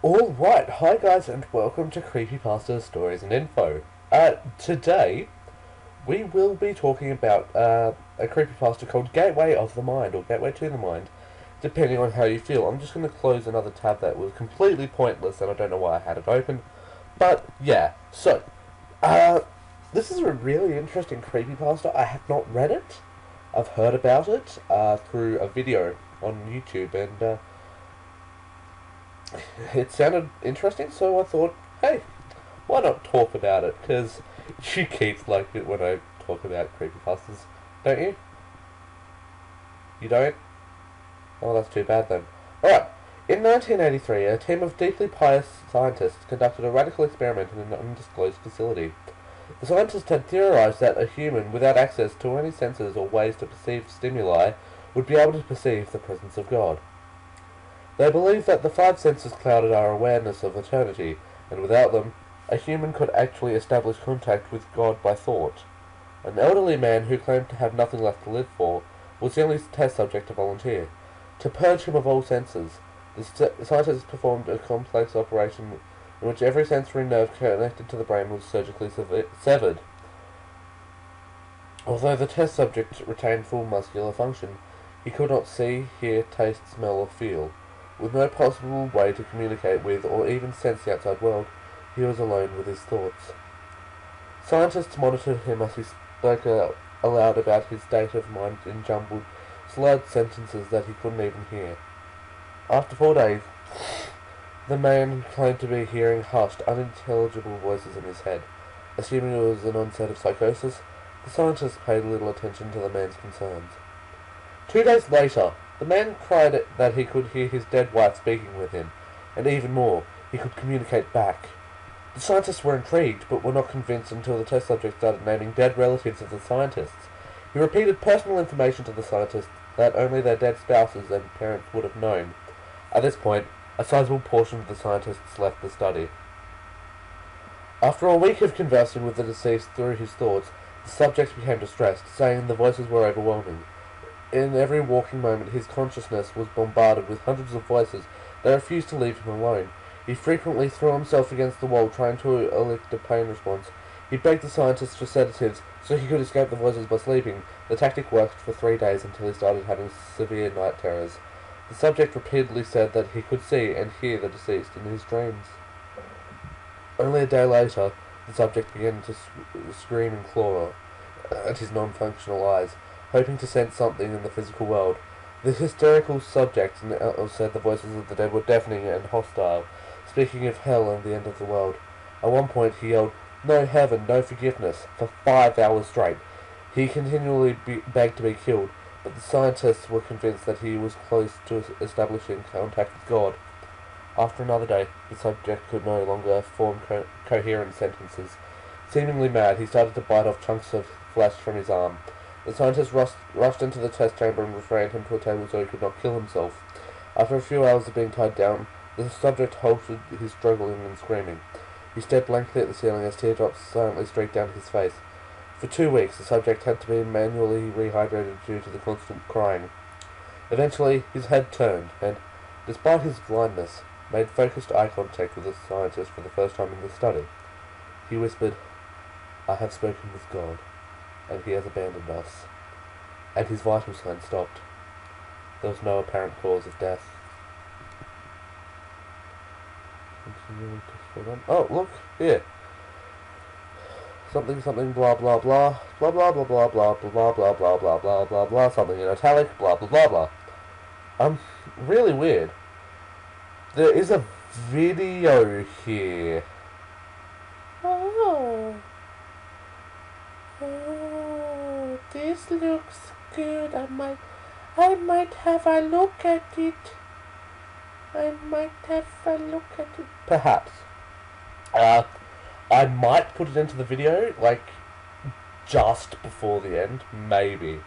Alright, hi guys and welcome to Creepypasta Stories and Info. Today we will be talking about a creepypasta called Gateway of the Mind, or Gateway to the Mind, depending on how you feel. I'm just going to close another tab that was completely pointless and I don't know why I had it open. But yeah, so, this is a really interesting creepypasta. I have not read it. I've heard about it through a video on YouTube, and it sounded interesting, so I thought, hey, why not talk about it? Because you kids like it when I talk about creepypastas, don't you? You don't? Oh, that's too bad then. Alright, in 1983, a team of deeply pious scientists conducted a radical experiment in an undisclosed facility. The scientists had theorized that a human without access to any senses or ways to perceive stimuli would be able to perceive the presence of God. They believed that the five senses clouded our awareness of eternity, and without them, a human could actually establish contact with God by thought. An elderly man who claimed to have nothing left to live for was the only test subject to volunteer. To purge him of all senses, the scientists performed a complex operation in which every sensory nerve connected to the brain was surgically severed. Although the test subject retained full muscular function, he could not see, hear, taste, smell, or feel. With no possible way to communicate with or even sense the outside world, he was alone with his thoughts. Scientists monitored him as he spoke aloud about his state of mind in jumbled, slurred sentences that he couldn't even hear. After 4 days, the man claimed to be hearing hushed, unintelligible voices in his head. Assuming it was an onset of psychosis, the scientists paid little attention to the man's concerns. 2 days later, the man cried that he could hear his dead wife speaking with him, and even more, he could communicate back. The scientists were intrigued, but were not convinced until the test subject started naming dead relatives of the scientists. He repeated personal information to the scientists that only their dead spouses and parents would have known. At this point, a sizable portion of the scientists left the study. After a week of conversing with the deceased through his thoughts, the subject became distressed, saying the voices were overwhelming. In every waking moment, his consciousness was bombarded with hundreds of voices that refused to leave him alone. He frequently threw himself against the wall, trying to elicit a pain response. He begged the scientists for sedatives so he could escape the voices by sleeping. The tactic worked for 3 days until he started having severe night terrors. The subject repeatedly said that he could see and hear the deceased in his dreams. Only a day later, the subject began to scream and claw at his non-functional eyes, hoping to sense something in the physical world. The hysterical subject said the voices of the dead were deafening and hostile, speaking of hell and the end of the world. At one point he yelled, "No heaven, no forgiveness," for 5 hours straight. He continually begged to be killed, but the scientists were convinced that he was close to establishing contact with God. After another day, the subject could no longer form coherent sentences. Seemingly mad, he started to bite off chunks of flesh from his arm. The scientists rushed into the test chamber and restrained him to a table so he could not kill himself. After a few hours of being tied down, the subject halted his struggling and screaming. He stared blankly at the ceiling as teardrops silently streaked down his face. For 2 weeks, the subject had to be manually rehydrated due to the constant crying. Eventually, his head turned, and, despite his blindness, made focused eye contact with the scientist for the first time in the study. He whispered, "I have spoken with God, and he has abandoned us," and his vital signs stopped. There was no apparent cause of death. Oh, look, here. Something, something, blah, blah, blah, blah, blah, blah, blah, blah, blah, blah, blah, blah, blah, blah, blah, blah, something in italic, blah, blah, blah, blah. Really weird. There is a video here. Oh. Oh, this looks good. I might have a look at it. Perhaps. I might put it into the video, like, just before the end, maybe.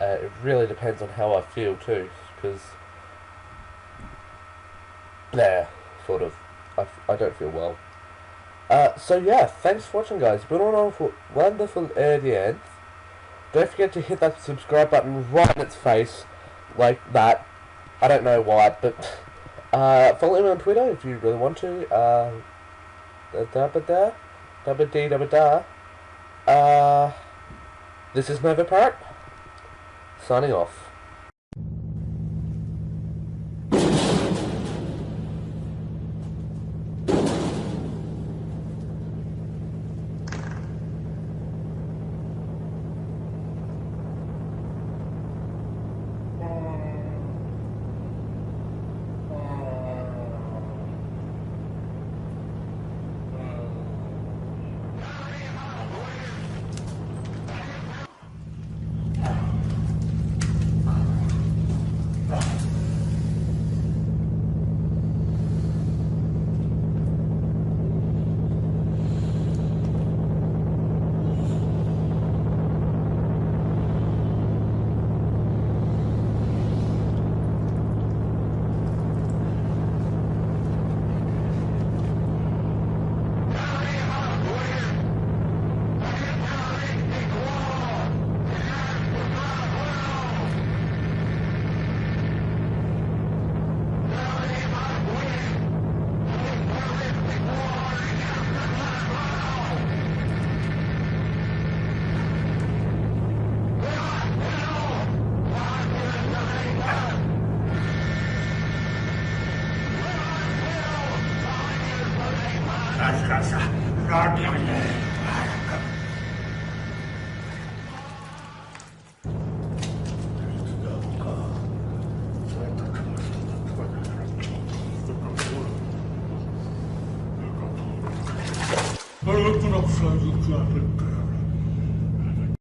It really depends on how I feel too, because sort of, I don't feel well. So yeah, thanks for watching guys. You've been on a wonderful audience. Don't forget to hit that subscribe button right in its face, like that. I don't know why, but Follow me on Twitter if you really want to. Dabba dee dabba da. This is Nova Parrot, signing off. Allora tu non fai